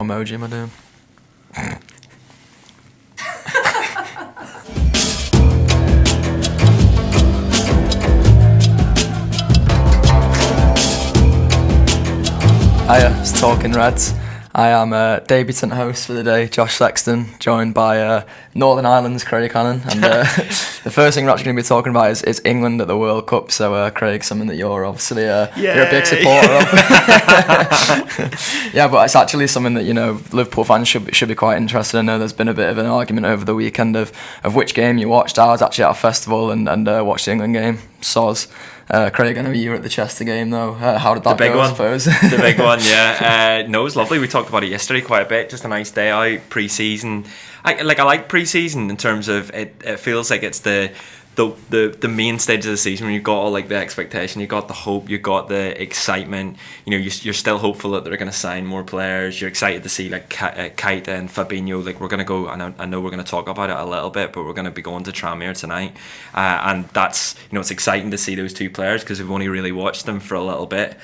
emoji am I doing? Hiya, it's Talking Reds. I am a debutant host for the day, Josh Sexton, joined by Northern Ireland's Craig Hannan. And the first thing we're actually going to be talking about is England at the World Cup. So, Craig, something that you're obviously you're a big supporter of. Yeah, but it's actually something that, Liverpool fans should be quite interested in. I know there's been a bit of an argument over the weekend of which game you watched. I was actually at a festival and watched the England game. Soz. Craig, I know you were at the Chester game though. How did that go, I suppose? The big one, yeah. No, it was lovely. We talked about it yesterday quite a bit. Just a nice day out, pre-season. I like pre-season in terms of it feels like it's the main stage of the season when you've got all like the expectation, you've got the hope, you've got the excitement. You're still hopeful that they're going to sign more players. You're excited to see like Keita and Fabinho. Like we're going to go, and I know we're going to talk about it a little bit, but we're going to be going to Tranmere tonight, and that's it's exciting to see those two players because we've only really watched them for a little bit.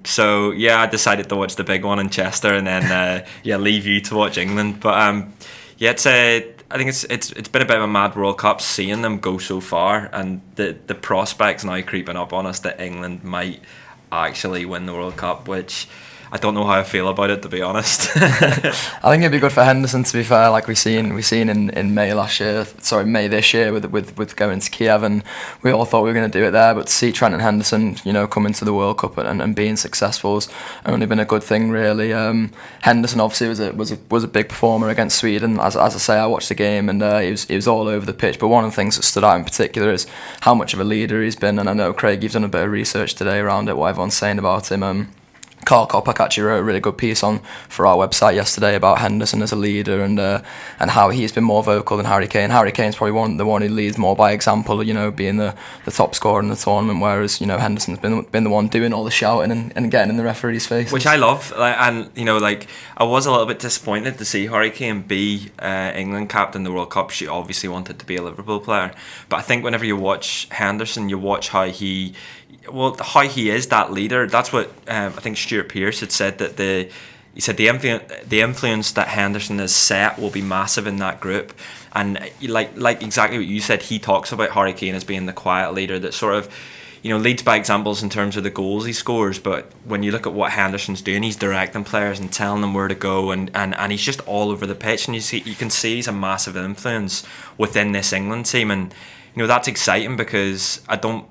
So yeah, I decided to watch the big one in Chester, and then leave you to watch England. But I think it's been a bit of a mad World Cup seeing them go so far, and the prospects now creeping up on us that England might actually win the World Cup, which I don't know how I feel about it, to be honest. I think it'd be good for Henderson, to be fair, like we seen in May this year with going to Kiev, and we all thought we were going to do it there, but to see Prenton Henderson come into the World Cup and being successful has only been a good thing, really. Henderson obviously was a big performer against Sweden. As I say, I watched the game and he was all over the pitch, but one of the things that stood out in particular is how much of a leader he's been, and I know, Craig, you've done a bit of research today around it, what everyone's saying about him. Carl Kopak actually wrote a really good piece for our website yesterday about Henderson as a leader and how he's been more vocal than Harry Kane. Harry Kane's probably the one who leads more by example, being the top scorer in the tournament, whereas Henderson's been the one doing all the shouting and getting in the referee's face. Which I love, and I was a little bit disappointed to see Harry Kane be England captain the World Cup. She obviously wanted to be a Liverpool player, but I think whenever you watch Henderson, you watch how he is that leader. That's what I think Stuart Pearce had said, that the influence that Henderson has set will be massive in that group. And like exactly what you said, he talks about Harry Kane as being the quiet leader that sort of leads by examples in terms of the goals he scores. But when you look at what Henderson's doing, he's directing players and telling them where to go, and he's just all over the pitch, and you can see he's a massive influence within this England team. And that's exciting because I'm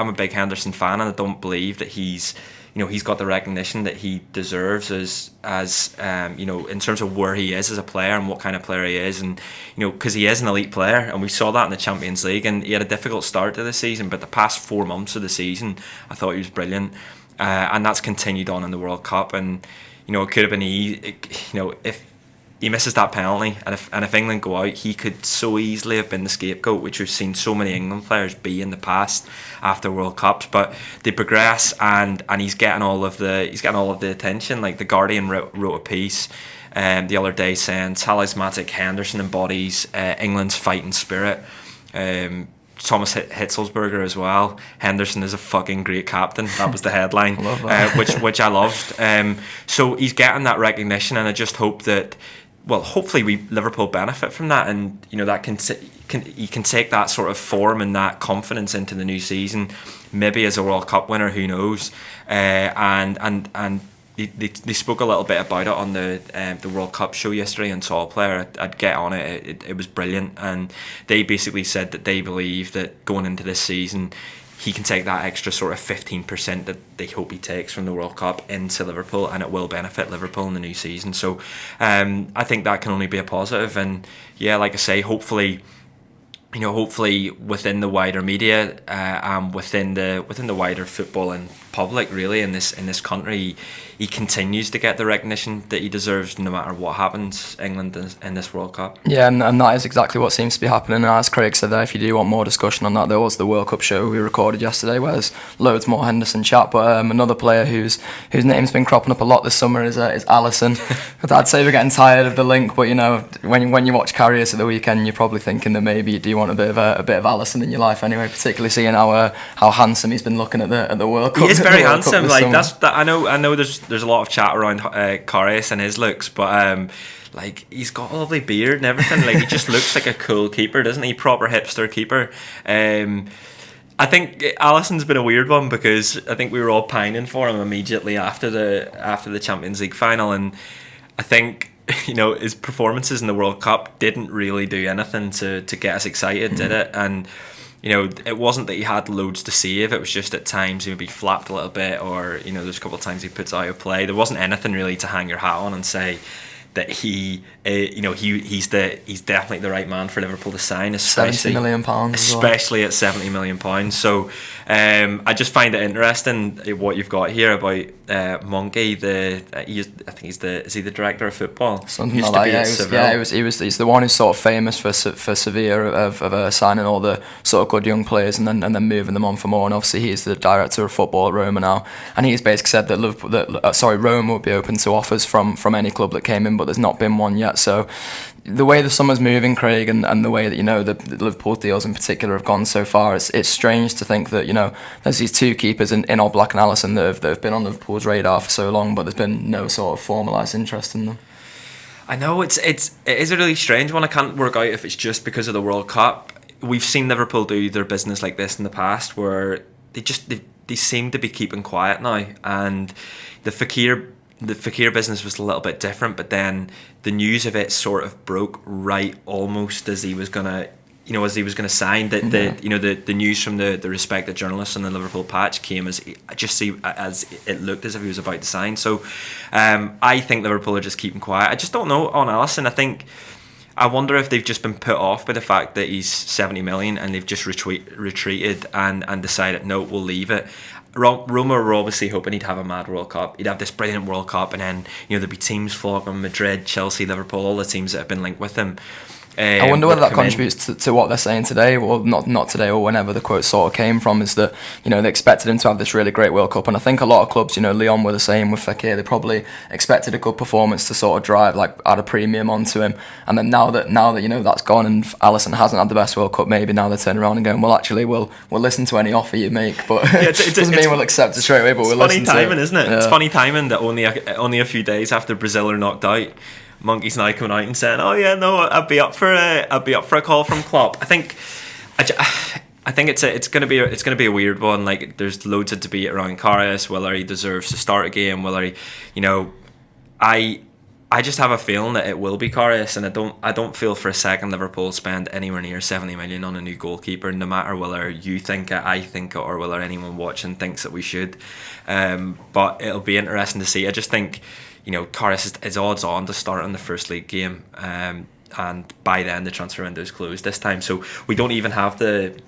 a big Henderson fan, and I don't believe that he's got the recognition that he deserves as in terms of where he is as a player and what kind of player he is, and because he is an elite player, and we saw that in the Champions League, and he had a difficult start to the season, but the past 4 months of the season I thought he was brilliant, and that's continued on in the World Cup. And it could have been if he misses that penalty, and if England go out, he could so easily have been the scapegoat, which we've seen so many England players be in the past after World Cups. But they progress, and he's getting all of the attention. Like the Guardian wrote a piece the other day saying talismanic Henderson embodies England's fighting spirit. Thomas Hitzelsberger as well. Henderson is a fucking great captain. That was the headline, which I loved. So he's getting that recognition, and I just hope that, hopefully Liverpool benefit from that, and that he can take that sort of form and that confidence into the new season, maybe as a World Cup winner, who knows? And they spoke a little bit about it on the World Cup show yesterday, and Tall Player. I'd get on it. It was brilliant, and they basically said that they believe that going into this season, he can take that extra sort of 15% that they hope he takes from the World Cup into Liverpool, and it will benefit Liverpool in the new season. So I think that can only be a positive. And yeah, like I say, hopefully within the wider media and within the wider football and public, really, in this country, he continues to get the recognition that he deserves no matter what happens England in this World Cup. Yeah, and that is exactly what seems to be happening. And as Craig said there, if you do want more discussion on that, there was the World Cup show we recorded yesterday where there's loads more Henderson chat. But another player whose name's been cropping up a lot this summer is Alisson. I'd say we're getting tired of the link, but when you watch Carriers at the weekend, you're probably thinking that maybe do you want a bit of Alisson in your life anyway, particularly seeing how handsome he's been looking at the World Cup. He is very handsome. Like I know there's there's a lot of chat around Karius and his looks, but like he's got a lovely beard and everything. Like he just looks like a cool keeper, doesn't he? Proper hipster keeper. I think Alisson's been a weird one because I think we were all pining for him immediately after the Champions League final, and I think his performances in the World Cup didn't really do anything to get us excited, did it? And it wasn't that he had loads to save. It was just at times he maybe flapped a little bit, or there's a couple of times he puts out of play. There wasn't anything really to hang your hat on and say that he's definitely the right man for Liverpool to sign, especially £70 million, especially at £70 million. So I just find it interesting what you've got here about Monkey. Is he the director of football? Something like that. He's the one who's sort of famous for Sevilla of signing all the sort of good young players and then moving them on for more. And obviously he's the director of football at Roma now, and he's basically said that Roma would be open to offers from any club that came in, but there's not been one yet. So the way the summer's moving, Craig, and the way that the Liverpool deals in particular have gone so far, it's strange to think that there's these two keepers in Oblak and Alisson that have been on Liverpool's radar for so long, but there's been no sort of formalised interest in them. I know it is a really strange one. I can't work out if it's just because of the World Cup. We've seen Liverpool do their business like this in the past, where they seem to be keeping quiet now, and the Fekir business was a little bit different, but then the news of it sort of broke right almost as he was gonna sign. The news from the respected journalists on the Liverpool patch came as it looked as if he was about to sign. So I think Liverpool are just keeping quiet. I just don't know on Alisson. I wonder if they've just been put off by the fact that he's 70 million and they've just retreated and decided, no, we'll leave it. Roma were obviously hoping he'd have a mad World Cup. He'd have this brilliant World Cup, and then there'd be teams flogging him: Madrid, Chelsea, Liverpool, all the teams that have been linked with him. I wonder whether that contributes to what they're saying today, or not today, or whenever the quote sort of came from, is that they expected him to have this really great World Cup, and I think a lot of clubs, Lyon were the same with Fekir. They probably expected a good performance to sort of drive, add a premium onto him, and then now that that's gone and Alisson hasn't had the best World Cup, maybe now they turn around and going, well, actually we'll listen to any offer you make, but it doesn't mean we'll accept it straight away. But we'll listen to it. It's funny timing, isn't it? Yeah. It's funny timing that only a few days after Brazil are knocked out, Monkey's now coming out and saying, "Oh yeah, no, I'd be up for a call from Klopp." I think it's gonna be a weird one. Like, there's loads of debate around Karius, whether he deserves to start a game, whether he, I just have a feeling that it will be Karius, and I don't feel for a second Liverpool spend anywhere near 70 million on a new goalkeeper, no matter whether you think it, I think it, or whether anyone watching thinks that we should. But it'll be interesting to see. I just think, Karius is odds on to start in the first league game, and by then the transfer window is closed this time, so we don't even have the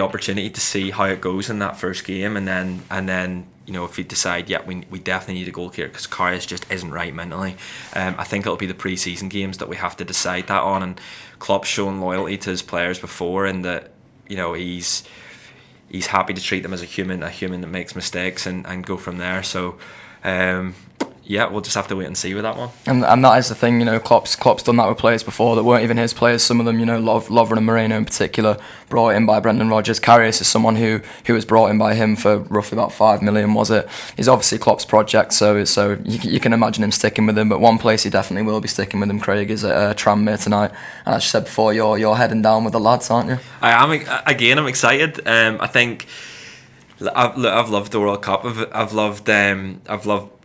opportunity to see how it goes in that first game, and then if you decide, we definitely need a goalkeeper because Karius just isn't right mentally. I think it'll be the pre-season games that we have to decide that on, and Klopp's shown loyalty to his players before, in that he's happy to treat them as a human that makes mistakes, and go from there. So we'll just have to wait and see with that one. And that is the thing, Klopp's done that with players before that weren't even his players. Some of them, Lovren and Moreno in particular, brought in by Brendan Rodgers. Karius is someone who was brought in by him for roughly about 5 million, was it? He's obviously Klopp's project, so you can imagine him sticking with him. But one place he definitely will be sticking with him, Craig, is at Tranmere tonight. And as you said before, you're heading down with the lads, aren't you? I am. Again, I'm excited. I think I've loved the World Cup. I've loved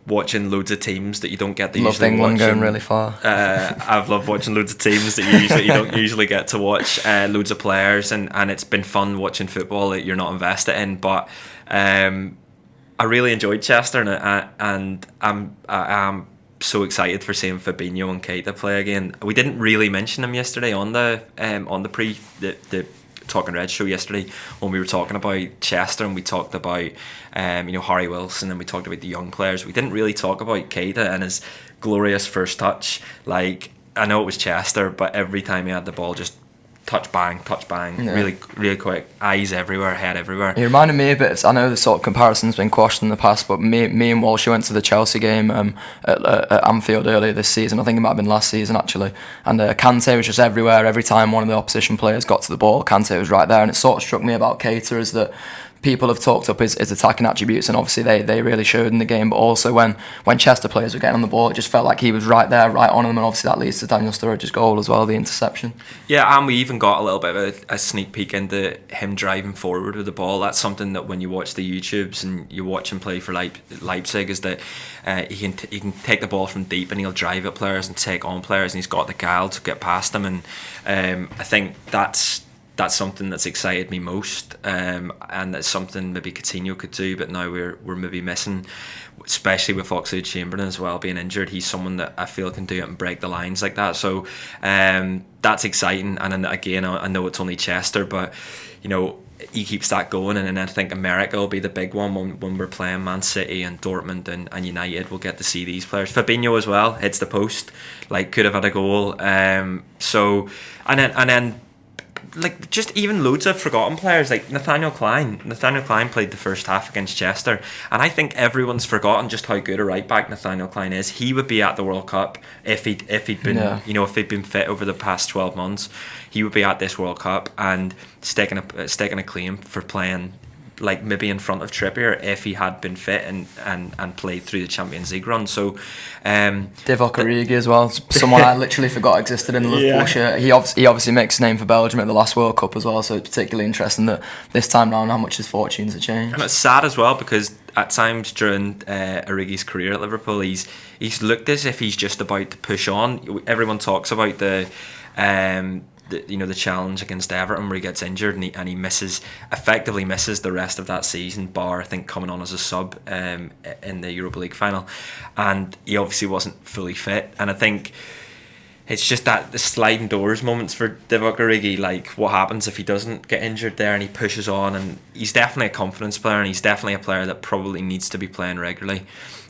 watching loads of teams that you don't get to usually watch. Loved England going really far. I've loved watching loads of teams that you don't usually get to watch. Loads of players, and it's been fun watching football that you're not invested in. But I really enjoyed Chester, and I'm so excited for seeing Fabinho and Keita play again. We didn't really mention them yesterday on the Talking Red show yesterday, when we were talking about Chester, and we talked about Harry Wilson, and we talked about the young players. We didn't really talk about Keita and his glorious first touch. Like, I know it was Chester, but every time he had the ball, just touch bang, really, really quick, eyes everywhere, head everywhere. He reminded me a bit. I know the sort of comparison's been quashed in the past, but me and Walsh went to the Chelsea game at Anfield earlier this season. I think it might have been last season actually. And Kante was just everywhere. Every time one of the opposition players got to the ball, Kante was right there. And it sort of struck me about Keita is that people have talked up his attacking attributes, and obviously they really showed in the game. But also when Chester players were getting on the ball, it just felt like he was right there, right on them, and obviously that leads to Daniel Sturridge's goal as well, the interception. Yeah, and we even got a little bit of a sneak peek into him driving forward with the ball. That's something that when you watch the YouTubes and you watch him play for Leipzig, is that he can take the ball from deep and he'll drive at players and take on players, and he's got the guile to get past them. And I think that's something that's excited me most, and that's something maybe Coutinho could do, but now we're maybe missing, especially with Oxlade-Chamberlain as well being injured. He's someone that I feel can do it and break the lines like that. So that's exciting. And then again, I know it's only Chester, but he keeps that going, and then I think America will be the big one when we're playing Man City and Dortmund and United. We'll get to see these players. Fabinho as well hits the post, could have had a goal. So and then just even loads of forgotten players like Nathaniel Klein. Nathaniel Klein played the first half against Chester, and I think everyone's forgotten just how good a right back Nathaniel Klein is. He would be at the World Cup if he'd been if he'd been fit over the past 12 months. He would be at this World Cup and staking a claim for playing maybe in front of Trippier if he had been fit and played through the Champions League run. So Divock Origi as well, someone I literally forgot existed in the Liverpool shirt. He obviously makes his name for Belgium at the last World Cup as well, so it's particularly interesting that this time round how much his fortunes have changed. And it's sad as well because at times during Origi's career at Liverpool, he's looked as if he's just about to push on. Everyone talks about the challenge against Everton where he gets injured and he effectively misses the rest of that season, bar I think coming on as a sub in the Europa League final, and he obviously wasn't fully fit. And I think it's just that the sliding doors moments for Divock Origi, what happens if he doesn't get injured there and he pushes on. And he's definitely a confidence player, and he's definitely a player that probably needs to be playing regularly.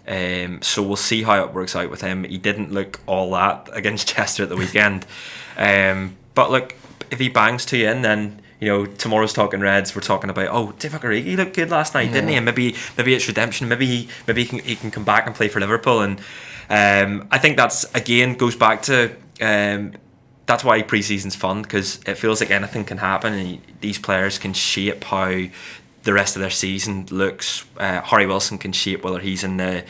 So we'll see how it works out with him. He didn't look all that against Chester at the weekend. But look, if he bangs 2 in, then tomorrow's Talking Reds, we're talking about Divock Origi looked good last night, didn't he? And maybe it's redemption. Maybe he can come back and play for Liverpool. And I think that's again goes back to that's why pre-season's fun, because it feels like anything can happen, and these players can shape how the rest of their season looks. Harry Wilson can shape whether he's in the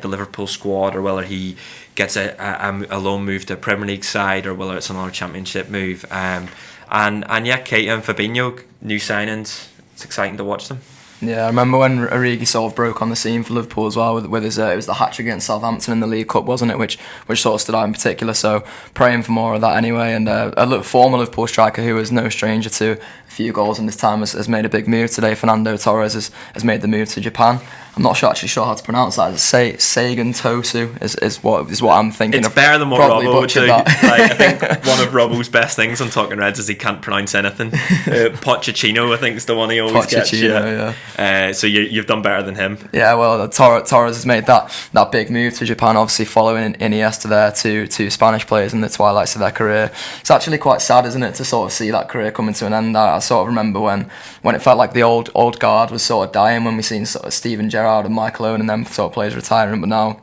Liverpool squad or whether he gets a loan move to a Premier League side or whether it's another Championship move. And Keita and Fabinho, new signings. It's exciting to watch them. Yeah, I remember when Origi sort of broke on the scene for Liverpool as well with his it was the hat-trick against Southampton in the League Cup, wasn't it, which sort of stood out in particular. So praying for more of that anyway. And a former Liverpool striker who is no stranger to a few goals in this time has made a big move today. Fernando Torres has made the move to Japan. I'm not actually sure how to pronounce that. Sagan Tosu is what I'm thinking. It's of. better than what Robbo would do. I think one of Robbo's best things on Talking Reds is he can't pronounce anything. Pochettino, I think, is the one he always gets. Yeah. So you've done better than him. Yeah, well, Torres has made that big move to Japan, obviously following Iniesta there, two Spanish players in the twilights of their career. It's actually quite sad, isn't it, to sort of see that career coming to an end. I sort of remember when it felt like the old guard was sort of dying, when we seen sort of Steven Gerrard and Michael Owen and them sort of players retiring, but now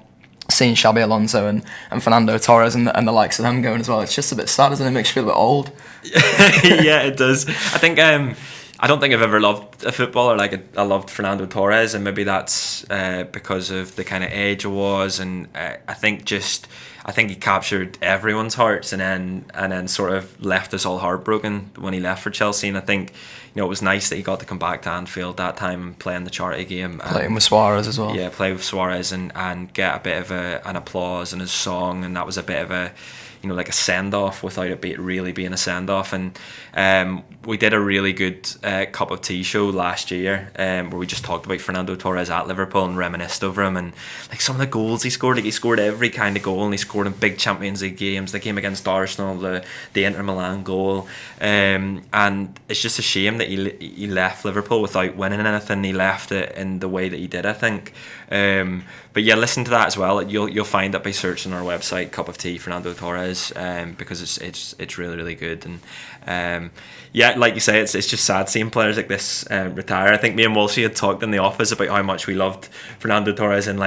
seeing Xabi Alonso and Fernando Torres and the likes of them going as well, it's just a bit sad, isn't it? It makes you feel a bit old. Yeah, it does. I think I don't think I've ever loved a footballer like I loved Fernando Torres, and maybe that's because of the kind of age I was, and I think he captured everyone's hearts, and then sort of left us all heartbroken when he left for Chelsea. And I think it was nice that he got to come back to Anfield that time and play in the charity game, playing with Suarez as well. Yeah, play with Suarez and get a bit of an applause in his song, and that was a bit of a like a send-off without it really being a send-off. And we did a really good cup of tea show last year where we just talked about Fernando Torres at Liverpool and reminisced over him, and some of the goals he scored. He scored every kind of goal, and he scored in big Champions League games, the game against Arsenal, the Inter Milan goal, and it's just a shame that he left Liverpool without winning anything. He left it in the way that he did, I think. But yeah, listen to that as well. You'll find it by searching our website, Cup of Tea Fernando Torres, because it's really, really good. And yeah, like you say, it's just sad seeing players like this retire. I think me and Walshy had talked in the office about how much we loved Fernando Torres, and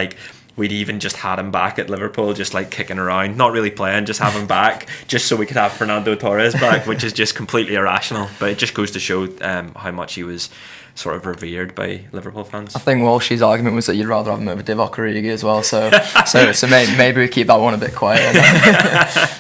we'd even just had him back at Liverpool, just kicking around, not really playing, just have him back, just so we could have Fernando Torres back, which is just completely irrational. But it just goes to show how much he was sort of revered by Liverpool fans. I think Walsh's argument was that you'd rather have him over Divock Origi as well, so maybe we keep that one a bit quiet.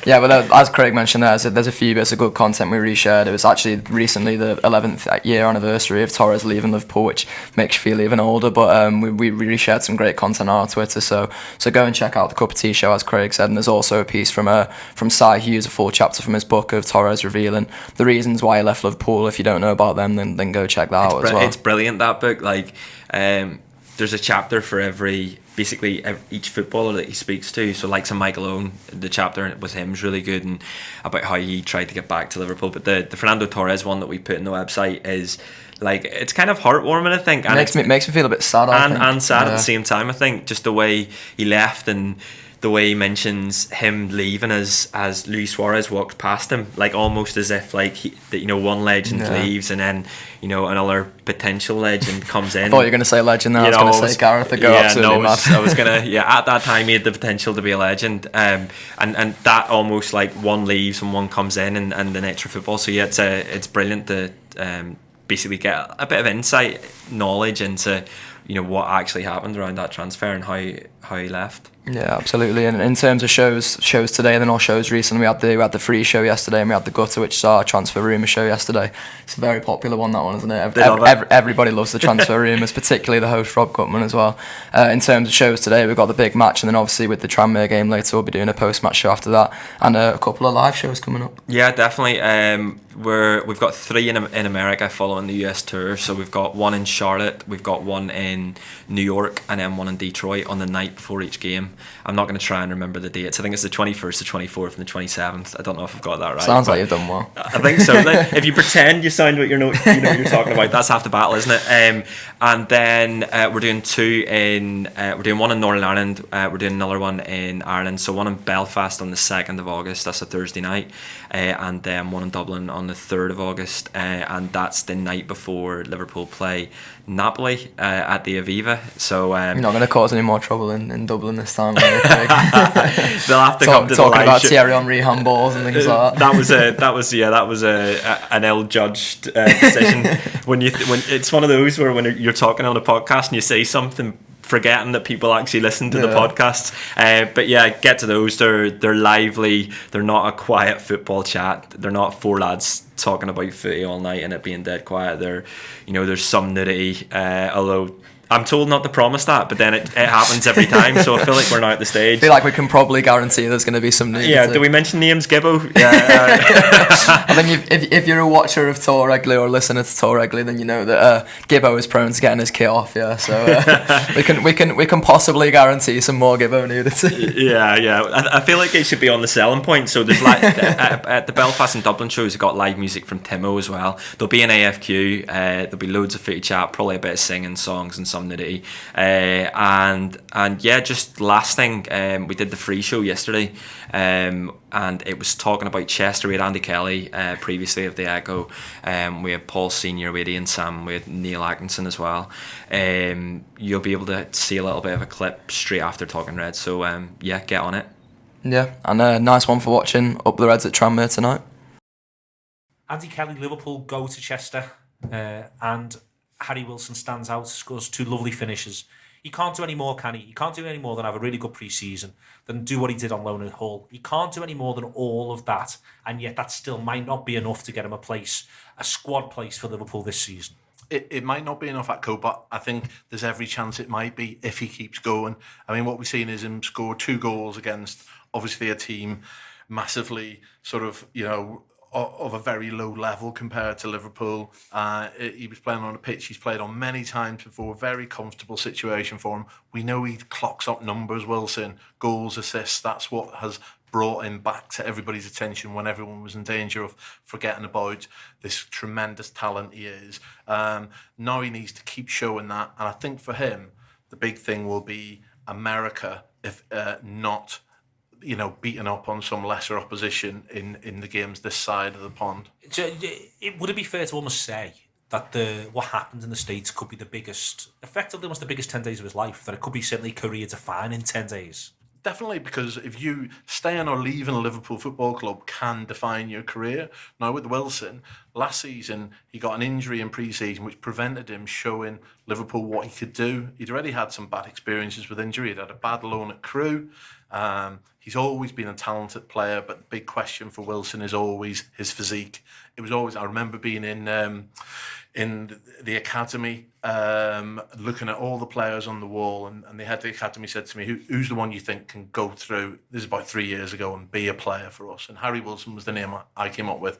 Yeah, but as Craig mentioned, there's a few bits of good content we reshared. It was actually recently the 11th year anniversary of Torres leaving Liverpool, which makes you feel even older, but we reshared some great content on our Twitter, so go and check out the Cup of Tea show, as Craig said, and there's also a piece from Cy Hughes, a full chapter from his book of Torres revealing the reasons why he left Liverpool. If you don't know about them, then go check that out as well. It's brilliant, that book. Like, there's a chapter for each footballer that he speaks to. So, like, Michael Owen, the chapter with him is really good, and about how he tried to get back to Liverpool. But the Fernando Torres one that we put in the website is, like, it's kind of heartwarming, I think. And it makes me feel a bit sad, and sad at the same time, I think. Just the way he left, and the way he mentions him leaving as Luis Suarez walks past him, like almost as if like one legend leaves and then another potential legend comes in. I thought you were going to say legend. Then I was going to say Gareth. I was going to. Yeah, at that time he had the potential to be a legend, and that almost like one leaves and one comes in, and the nature of football. So yeah, it's brilliant to basically get a bit of insight, knowledge into what actually happened around that transfer and how he left. Yeah, absolutely. And in terms of shows today, then all shows recently, we had the free show yesterday, and we had the gutter, which is our transfer rumour show yesterday. It's a very popular one, that one, isn't it? Everybody loves the transfer rumours, particularly the host Rob Gutman as well. In terms of shows today, we've got the big match, and then obviously with the Tranmere game later, we'll be doing a post-match show after that, and a couple of live shows coming up. Yeah, definitely. We've got 3 in America following the US tour. So we've got one in Charlotte, we've got one in New York, and then one in Detroit on the night before each game. I'm not going to try and remember the dates. I think it's the 21st, the 24th, and the 27th. I don't know if I've got that right. Sounds like you've done well. I think so. If you pretend you sound what you know what you're talking about, that's half the battle, isn't it? And then we're doing 2 in. We're doing one in Northern Ireland. We're doing another one in Ireland. So one in Belfast on the 2nd of August. That's a Thursday night, and then one in Dublin on the 3rd of August, and that's the night before Liverpool play Napoli at the Aviva. So you're not going to cause any more trouble in Dublin this time. They'll have to come to talking about Thierry Henry handballs and things like that. That was an ill-judged decision. when it's one of those where when you're talking on a podcast and you say something, forgetting that people actually listen to the podcasts. But yeah, get to those. They're lively. They're not a quiet football chat. They're not 4 lads talking about footy all night and it being dead quiet. There's some nudity, although I'm told not to promise that, but then it happens every time, so I feel like we're now at the stage. I feel like we can probably guarantee there's going to be some nudity. Yeah, do we mention names, Gibbo? Yeah. I think if you're a watcher of Tor regularly or listener to Tor regularly, then you know that Gibbo is prone to getting his kit off. Yeah, so we can possibly guarantee some more Gibbo nudity. Yeah. I feel like it should be on the selling point. So there's at the Belfast and Dublin shows, we've got live music from Timo as well. There'll be an AFQ. There'll be loads of footy chat, probably a bit of singing, songs, and some nudity. And yeah, just last thing, we did the free show yesterday, and it was talking about Chester. We had Andy Kelly previously of the Echo, we had Paul Senior, we had Ian Sam, we had Neil Atkinson as well. You'll be able to see a little bit of a clip straight after Talking Reds, so yeah, get on it. Yeah, and a nice one for watching Up the Reds at Tranmere tonight. Andy Kelly, Liverpool go to Chester, and Harry Wilson stands out, scores 2 lovely finishes. He can't do any more, can he? He can't do any more than have a really good pre-season, than do what he did on loan at Hull. He can't do any more than all of that, and yet that still might not be enough to get him a squad place for Liverpool this season. It might not be enough at Co, but I think there's every chance it might be if he keeps going. I mean, what we've seen is him score 2 goals against, obviously, a team massively sort of, of a very low level compared to Liverpool. He was playing on a pitch he's played on many times before, very comfortable situation for him. We know he clocks up numbers, Wilson, goals, assists. That's what has brought him back to everybody's attention when everyone was in danger of forgetting about this tremendous talent he is. Now he needs to keep showing that, and I think for him the big thing will be America, if not beaten up on some lesser opposition in the games this side of the pond. Would it be fair to almost say that what happened in the States could be effectively almost the biggest 10 days of his life, that it could be certainly career defining in 10 days? definitely, because if you staying or leaving a Liverpool Football Club can define your career. Now with Wilson, last season he got an injury in pre-season which prevented him showing Liverpool what he could do. He'd already had some bad experiences with injury. He'd had a bad loan at Crewe. He's always been a talented player, but the big question for Wilson is always his physique. It was always, I remember being in the academy, looking at all the players on the wall, and the head of the academy said to me, who's the one you think can go through, this is about 3 years ago, and be a player for us? And Harry Wilson was the name I came up with,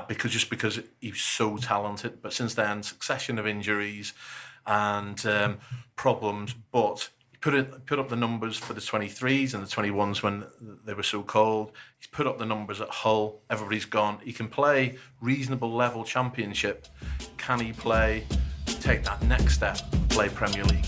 because he's so talented. But since then, succession of injuries and problems, but put up the numbers for the 23s and the 21s when they were so cold. He's put up the numbers at Hull. Everybody's gone. He can play reasonable level Championship. Can he take that next step, play Premier League?